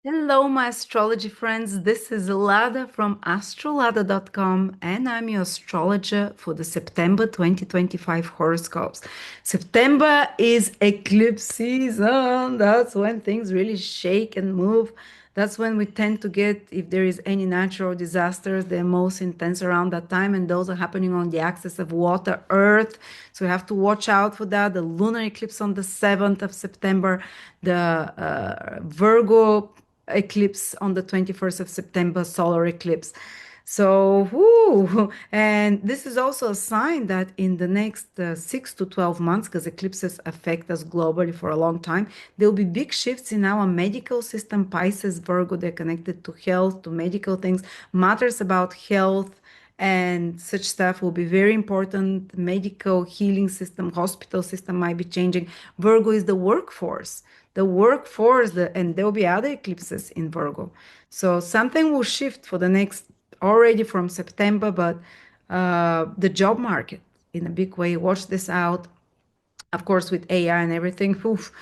Hello, my astrology friends. This is Lada from AstroLada.com, and I'm your astrologer for the September 2025 horoscopes. September is eclipse season. That's when things really shake and move. That's when we tend to get, if there is any natural disasters, they're most intense around that time, and those are happening on the axis of water, earth. So we have to watch out for that. The lunar eclipse on the 7th of September, the Virgo eclipse on the 21st of September, solar eclipse. So, whoo, and this is also a sign that in the next 6 to 12 months, because eclipses affect us globally for a long time, there will be big shifts in our medical system. Pisces, Virgo, they're connected to health, to medical things, matters about health and such stuff will be very important. Medical healing system, hospital system might be changing. Virgo is the workforce, and there will be other eclipses in Virgo. So something will shift for the next, already from September, but the job market in a big way. Watch this out. Of course, with AI and everything, oof,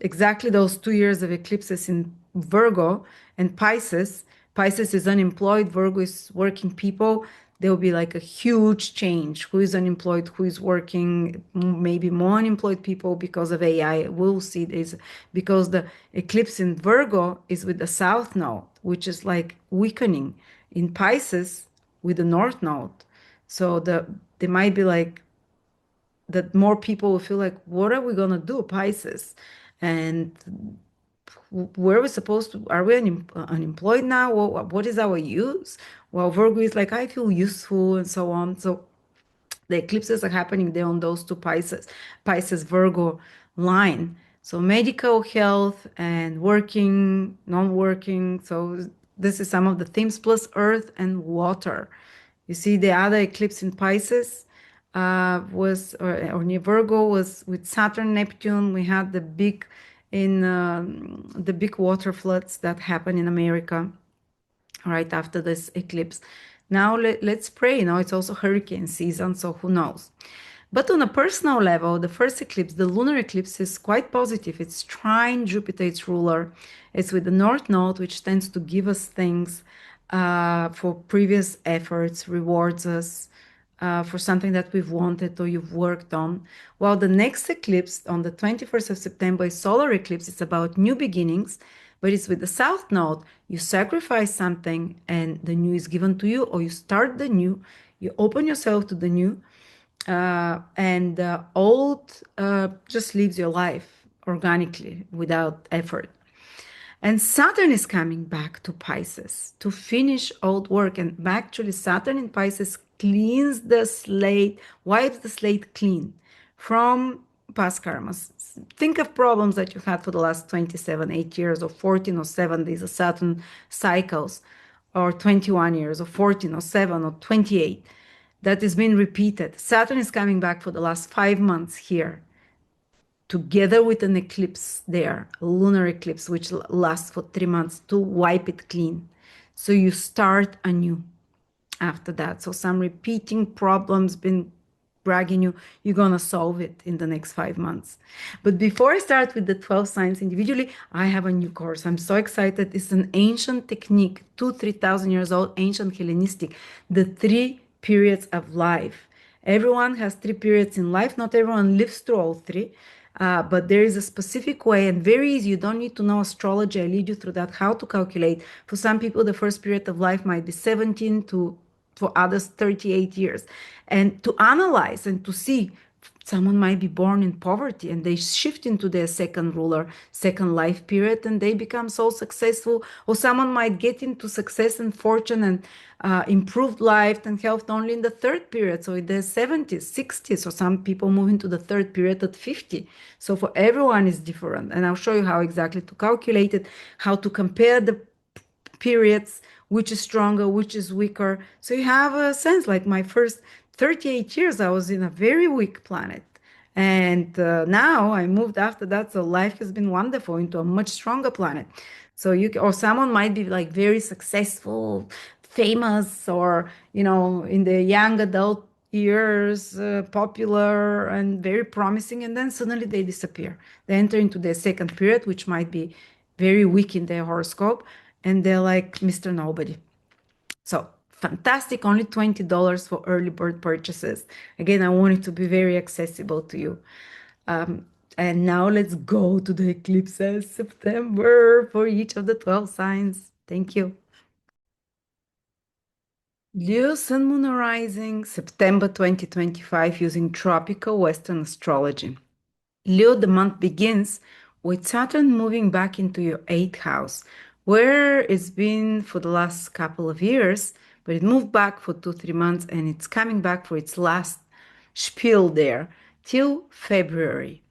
exactly those 2 years of eclipses in Virgo and Pisces. Pisces is unemployed, Virgo is working people. There will be like a huge change. Who is unemployed, who is working, maybe more unemployed people because of AI. We'll see this because the eclipse in Virgo is with the South Node, which is like weakening. In Pisces, with the North Node. So they might be like that more people will feel like, what are we going to do, Pisces? And where are we supposed to, are we unemployed now? What is our use? Well, Virgo is like, I feel useful and so on. So the eclipses are happening there on those two Pisces Virgo line. So medical, health, and working, non-working. So this is some of the themes plus earth and water. You see, the other eclipse in Pisces or near Virgo was with Saturn, Neptune. We had the big water floods that happened in America right after this eclipse. Now let's pray. It's also hurricane season, so who knows? But on a personal level, the first eclipse, the lunar eclipse, is quite positive. It's trine Jupiter, its ruler. It's with the North Node, which tends to give us things for previous efforts, rewards us for something that we've wanted or you've worked on. While the next eclipse on the 21st of September is solar eclipse. It's about new beginnings, but it's with the South Node. You sacrifice something and the new is given to you, or you start the new, you open yourself to the new, and the old just leaves your life organically without effort. And Saturn is coming back to Pisces to finish old work. And actually, Saturn in Pisces cleans the slate, wipes the slate clean from past karmas. Think of problems that you had for the last 27, 8 years, or 14 or 7. These are Saturn cycles, or 21 years, or 14 or 7 or 28. That has been repeated. Saturn is coming back for the last 5 months here together with an eclipse there, a lunar eclipse, which lasts for 3 months to wipe it clean. So you start anew after that. So some repeating problems been bragging you, you're going to solve it in the next 5 months. But before I start with the 12 signs individually, I have a new course. I'm so excited. It's an ancient technique, 3,000 years old, ancient Hellenistic, the 3 periods of life. Everyone has 3 periods in life. Not everyone lives through all three. But there is a specific way and very easy. You don't need to know astrology. I lead you through that, how to calculate. For some people, the first period of life might be 17 to, for others, 38 years. And to analyze and to see, someone might be born in poverty and they shift into their second ruler, second life period, and they become so successful. Or someone might get into success and fortune and improved life and health only in the third period. So in their 70s, 60s, or some people move into the third period at 50. So for everyone is different. And I'll show you how exactly to calculate it, how to compare the periods, which is stronger, which is weaker. So you have a sense, like my first 38 years, I was in a very weak planet. And now I moved after that. So life has been wonderful into a much stronger planet. So or someone might be like very successful, famous, or, in the young adult years, popular and very promising. And then suddenly they disappear. They enter into their second period, which might be very weak in their horoscope, and they're like Mr. Nobody. So fantastic, only $20 for early bird purchases. Again, I want it to be very accessible to you. Um, and now let's go to the eclipses September for each of the 12 signs. Thank you. Leo Sun Moon Rising, September 2025, using tropical Western astrology. Leo, the month begins with Saturn moving back into your eighth house, where it's been for the last couple of years, but it moved back for 2, 3 months and it's coming back for its last spiel there till February.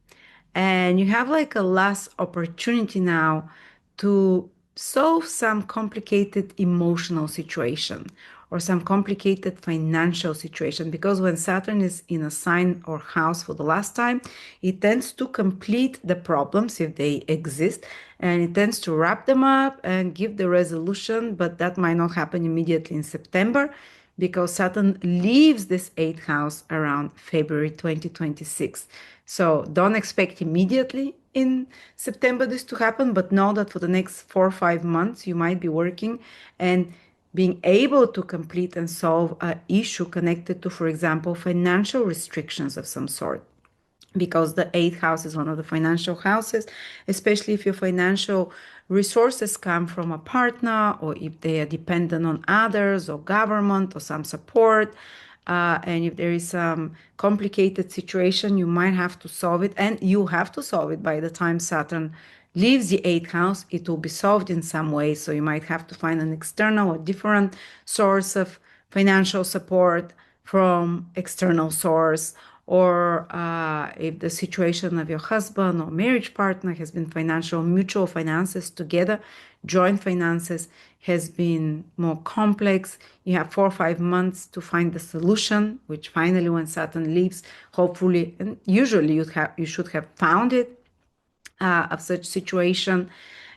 And you have like a last opportunity now to solve some complicated emotional situation or some complicated financial situation, because when Saturn is in a sign or house for the last time, it tends to complete the problems if they exist, and it tends to wrap them up and give the resolution, but that might not happen immediately in September because Saturn leaves this eighth house around February 2026. So don't expect immediately in September this to happen, but know that for the next 4 or 5 months, you might be working and being able to complete and solve an issue connected to, for example, financial restrictions of some sort, because the eighth house is one of the financial houses, especially if your financial resources come from a partner or if they are dependent on others or government or some support. And if there is some complicated situation, you might have to solve it, and you have to solve it by the time Saturn leaves the eighth house. It will be solved in some way. So you might have to find an external or different source of financial support from external source, or if the situation of your husband or marriage partner has been financial, mutual finances together, joint finances has been more complex. You have 4 or 5 months to find the solution, which finally, when Saturn leaves, hopefully, and usually you should have found it, of such situation,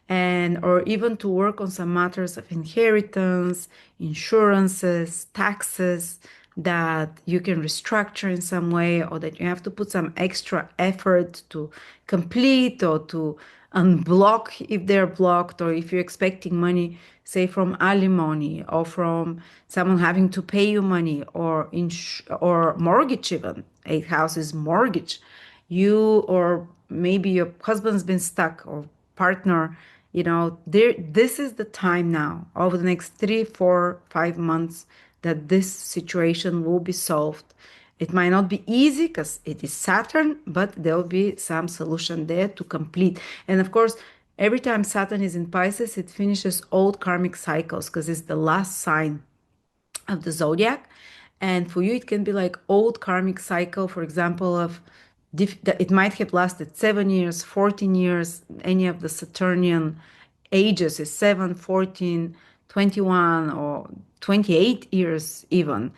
and or even to work on some matters of inheritance, insurances, taxes that you can restructure in some way, or that you have to put some extra effort to complete or to unblock if they're blocked, or if you're expecting money, say from alimony or from someone having to pay you money, or mortgage. Even eighth house is mortgage. You, or maybe your husband's been stuck, or partner, there, this is the time now, over the next 3, 4, 5 months, that this situation will be solved. It might not be easy because it is Saturn, but there will be some solution there to complete. And of course, every time Saturn is in Pisces, it finishes old karmic cycles because it's the last sign of the zodiac. And for you, it can be like old karmic cycle, for example, of it might have lasted 7 years, 14 years. Any of the Saturnian ages is 7, 14, 21, or 28 years even.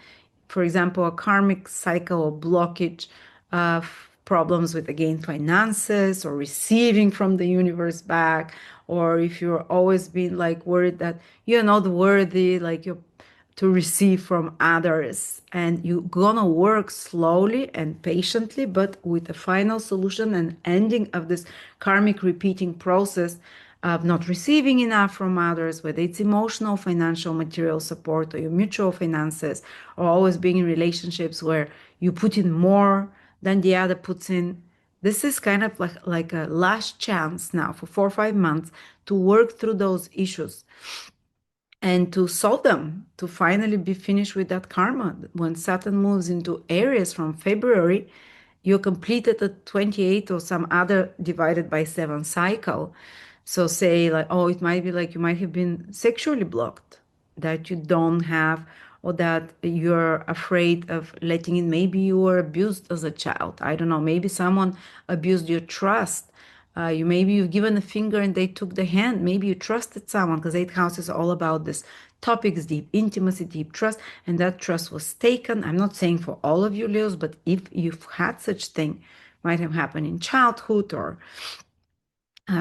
For example, a karmic cycle or blockage of problems with, again, finances or receiving from the universe back, or if you're always been like worried that you're not worthy, like you're to receive from others, and you're gonna work slowly and patiently, but with a final solution and ending of this karmic repeating process of not receiving enough from others, whether it's emotional, financial, material support, or your mutual finances, or always being in relationships where you put in more than the other puts in. This is kind of like a last chance now for 4 or 5 months to work through those issues and to solve them, to finally be finished with that karma. When Saturn moves into Aries from February, you completed the 28 or some other divided by 7 cycle. So say like, oh, it might be like you might have been sexually blocked, that you don't have, or that you're afraid of letting in. Maybe you were abused as a child. I don't know. Maybe someone abused your trust. Maybe you've given a finger and they took the hand. Maybe you trusted someone, because eighth house is all about this topics, deep intimacy, deep trust, and that trust was taken. I'm not saying for all of you Leos, but if you've had such thing, might have happened in childhood, or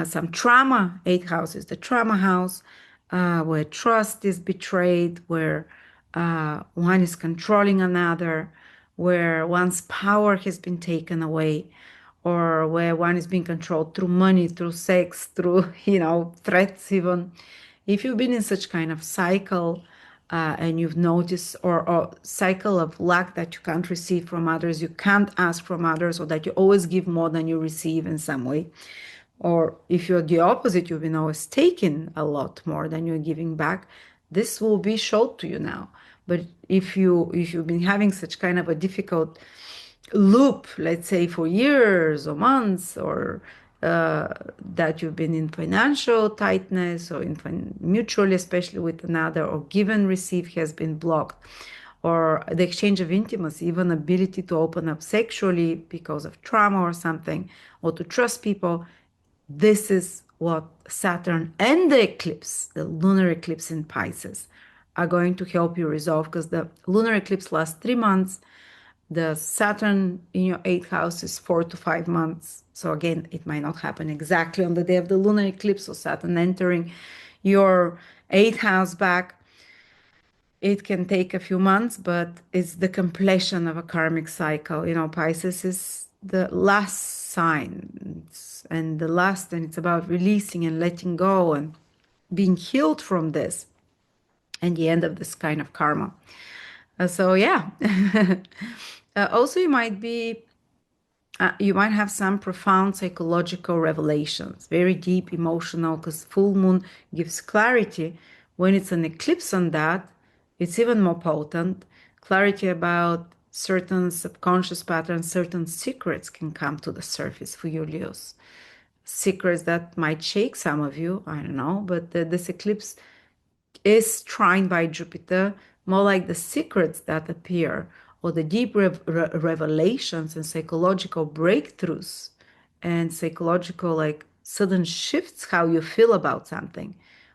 some trauma. Eighth house is the trauma house, where trust is betrayed, where one is controlling another, where one's power has been taken away, or where one is being controlled through money, through sex, through, threats even. If you've been in such kind of cycle, and you've noticed, or cycle of lack that you can't receive from others, you can't ask from others, or that you always give more than you receive in some way, or if you're the opposite, you've been always taking a lot more than you're giving back, this will be showed to you now. But if you've been having such kind of a difficult loop, let's say for years or months, or that you've been in financial tightness, or in mutually, especially with another, or give and receive has been blocked, or the exchange of intimacy, even ability to open up sexually because of trauma or something, or to trust people, this is what Saturn and the eclipse, the lunar eclipse in Pisces, are going to help you resolve, because the lunar eclipse lasts 3 months. The Saturn in your eighth house is 4 to 5 months. So again, it might not happen exactly on the day of the lunar eclipse, or Saturn entering your eighth house back. It can take a few months, but it's the completion of a karmic cycle. Pisces is the last sign, and it's about releasing and letting go and being healed from this, and the end of this kind of karma. So yeah. Also, you might have some profound psychological revelations, very deep, emotional, because full moon gives clarity. When it's an eclipse on that, it's even more potent. Clarity about certain subconscious patterns, certain secrets can come to the surface for you, Leos. Secrets that might shake some of you, I don't know, but this eclipse is trined by Jupiter, more like the secrets that appear, or the deep revelations and psychological breakthroughs, and psychological, like, sudden shifts how you feel about something,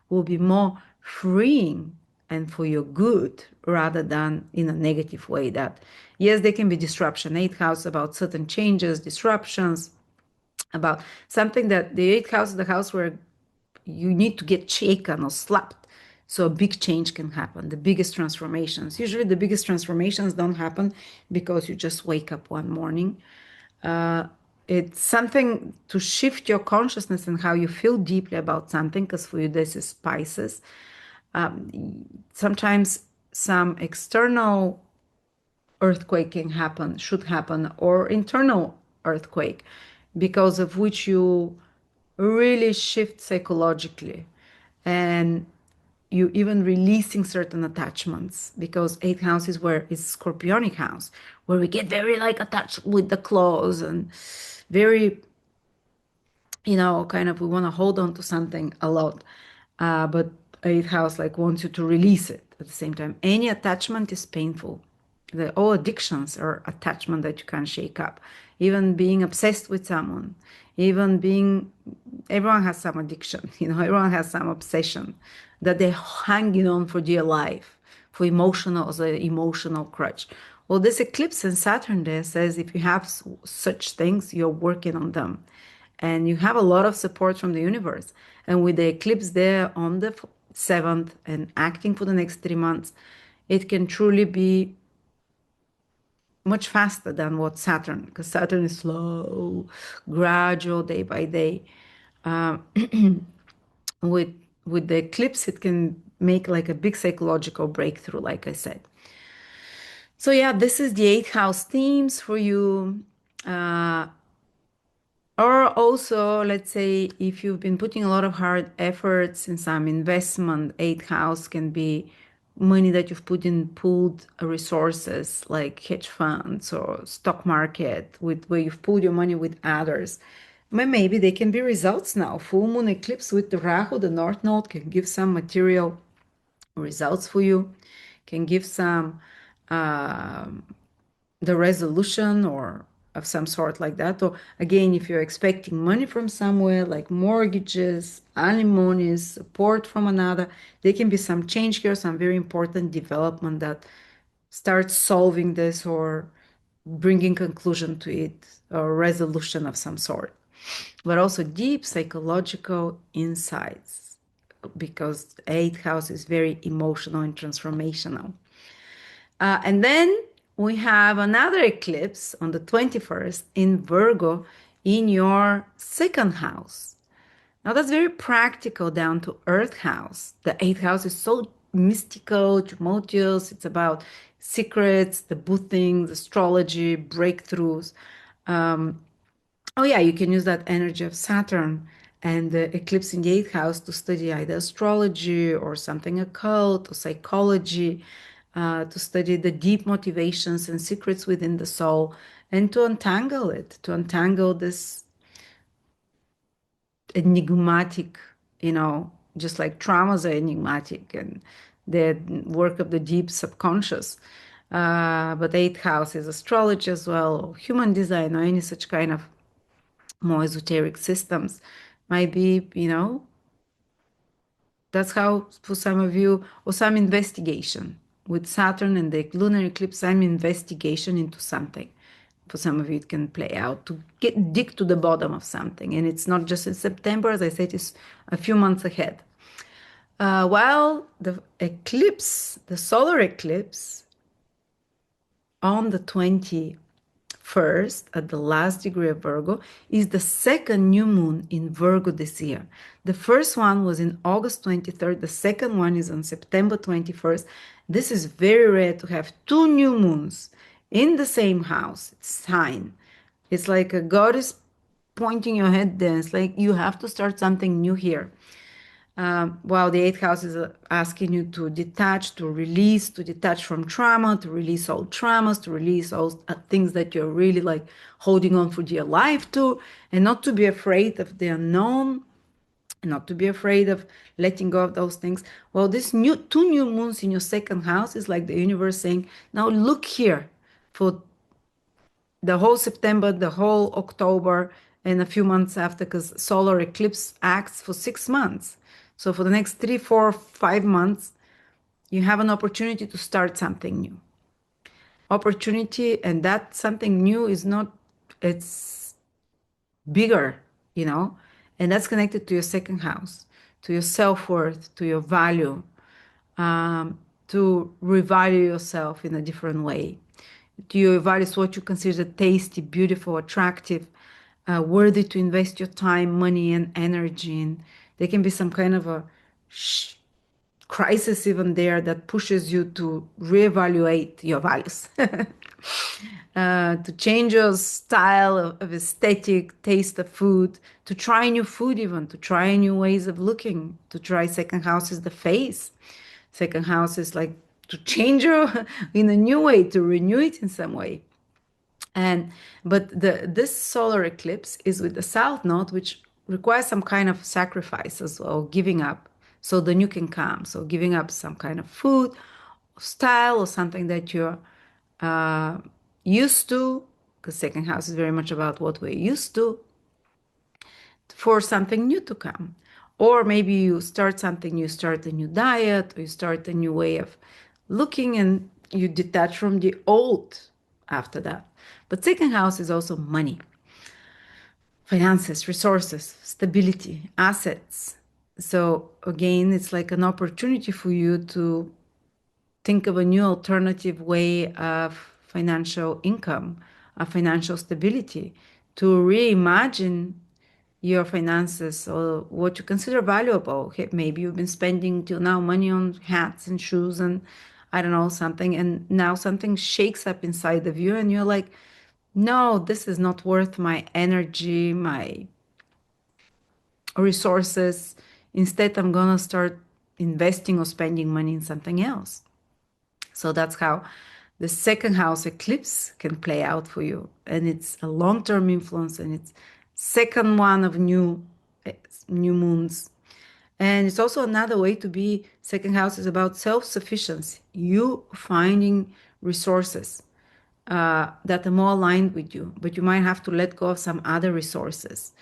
will be more freeing and for your good, rather than in a negative way. That, yes, there can be disruption. Eighth house about certain changes, disruptions, about something that the eighth house is the house where you need to get shaken or slapped, so a big change can happen. The biggest transformations, usually the biggest transformations don't happen because you just wake up one morning. It's something to shift your consciousness and how you feel deeply about something, because for you this is Pisces. Sometimes some external earthquake can happen, should happen, or internal earthquake, because of which you really shift psychologically, and you even releasing certain attachments, because eighth house is where it's scorpionic house, where we get very like attached with the clothes, and very, kind of, we want to hold on to something a lot. But eighth house like wants you to release it at the same time. Any attachment is painful. All addictions are attachment that you can't shake up. Even being obsessed with someone, even being, everyone has some addiction, everyone has some obsession that they're hanging on for dear life, for emotional, as an emotional crutch. Well, this eclipse in Saturn there says if you have such things, you're working on them, and you have a lot of support from the universe. And with the eclipse there on the 7th and acting for the next 3 months, it can truly be much faster than what Saturn, because Saturn is slow, gradual, day by day. Uh, with with the eclipse, it can make like a big psychological breakthrough, like I said. So yeah, this is the eighth house themes for you. Or also, let's say, if you've been putting a lot of hard efforts in some investment, eighth house can be money that you've put in pooled resources like hedge funds or stock market, with where you've pooled your money with others. But maybe they can be results now. Full moon eclipse with the Rahu, the North Node, can give some material results for you, can give some the resolution or of some sort like that. Or again, if you're expecting money from somewhere, like mortgages, alimonies, support from another, there can be some change here, some very important development that starts solving this, or bringing conclusion to it, or resolution of some sort. But also deep psychological insights, because eighth house is very emotional and transformational. And then we have another eclipse on the 21st in Virgo in your second house. Now that's very practical, down to earth house. The eighth house is so mystical, tumultuous. It's about secrets, the things, astrology, breakthroughs. Oh yeah, you can use that energy of Saturn and the eclipse in the eighth house to study either astrology or something occult or psychology, to study the deep motivations and secrets within the soul, and to untangle it, to untangle this enigmatic, just like traumas are enigmatic and the work of the deep subconscious. But eighth house is astrology as well, or human design, or any such kind of more esoteric systems. Might be, that's how for some of you, or some investigation. With Saturn and the lunar eclipse, some investigation into something. For some of you, it can play out to dig to the bottom of something. And it's not just in September, as I said, it's a few months ahead. While the eclipse, the solar eclipse, on the 21st, at the last degree of Virgo, is the second new moon in Virgo this year. The first one was in August 23rd. The second one is on September 21st. This is very rare to have two new moons in the same house. It's sign. It's like a god is pointing your head there. It's like you have to start something new here. While the eighth house is asking you to detach, to release, to detach from trauma, to release all traumas, to release all things that you're really like holding on for dear life to, and not to be afraid of the unknown, and not to be afraid of letting go of those things. Well, this two new moons in your second house is like the universe saying, now look here for the whole September, the whole October, and a few months after, because solar eclipse acts for 6 months. So for the next 3, 4, 5 months, you have an opportunity to start something new. Opportunity, and that something new is not, it's bigger, and that's connected to your second house, to your self-worth, to your value, to revalue yourself in a different way. Do you value what you consider tasty, beautiful, attractive, worthy to invest your time, money, and energy in? There can be some kind of a crisis even there that pushes you to reevaluate your values, to change your style of aesthetic, taste of food, to try new food, even to try new ways of looking, to try. Second house is the face. Second house is like to change your in a new way, to renew it in some way. But this solar eclipse is with the south node, which requires some kind of sacrifice as well, giving up, so the new can come. So giving up some kind of food, style, or something that you're used to, because second house is very much about what we're used to, for something new to come. Or maybe you start something, you start a new diet, or you start a new way of looking, and you detach from the old after that. But second house is also money, finances, resources, stability, assets. So again, it's like an opportunity for you to think of a new alternative way of financial income, of financial stability, to reimagine your finances or what you consider valuable. Maybe you've been spending till now money on hats and shoes and I don't know, something, and now something shakes up inside of you and you're like, no, this is not worth my energy, my resources. Instead, I'm gonna start investing or spending money in something else. So that's how the second house eclipse can play out for you. And it's a long-term influence, and it's second one of new moons. And it's also another way to be. Second house is about self-sufficiency, you finding resources that are more aligned with you, but you might have to let go of some other resources.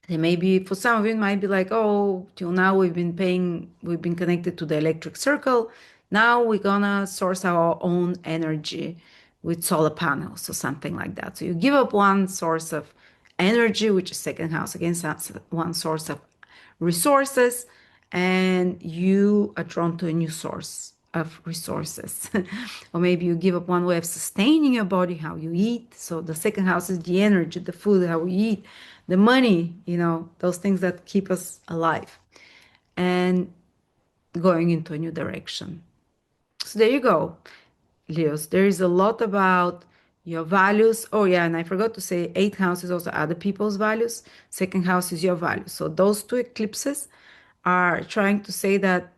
They may be, for some of you, it might be like, oh, till now we've been connected to the electric circle. Now we're gonna source our own energy with solar panels or something like that. So you give up one source of energy, which is second house, against one source of resources, and you are drawn to a new source of resources. Or maybe you give up one way of sustaining your body, how you eat. So the second house is the energy, the food, how we eat, the money, those things that keep us alive and going into a new direction. So there you go, Leos. There is a lot about your values. Oh, yeah, and I forgot to say, eighth house is also other people's values. Second house is your values. So those two eclipses are trying to say that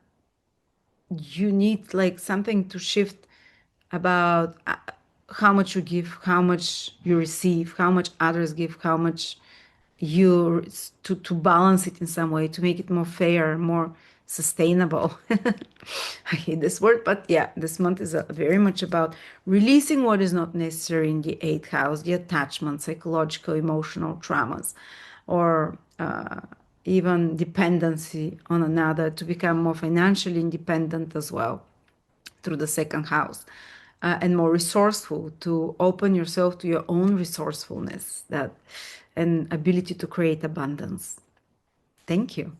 you need like something to shift about how much you give, how much you receive, how much others give, how much you to balance it in some way, to make it more fair, more sustainable. I hate this word, but yeah, this month is very much about releasing what is not necessary in the eighth house, the attachment, psychological, emotional traumas, or even dependency on another, to become more financially independent as well through the second house, and more resourceful, to open yourself to your own resourcefulness, that and ability to create abundance. Thank you.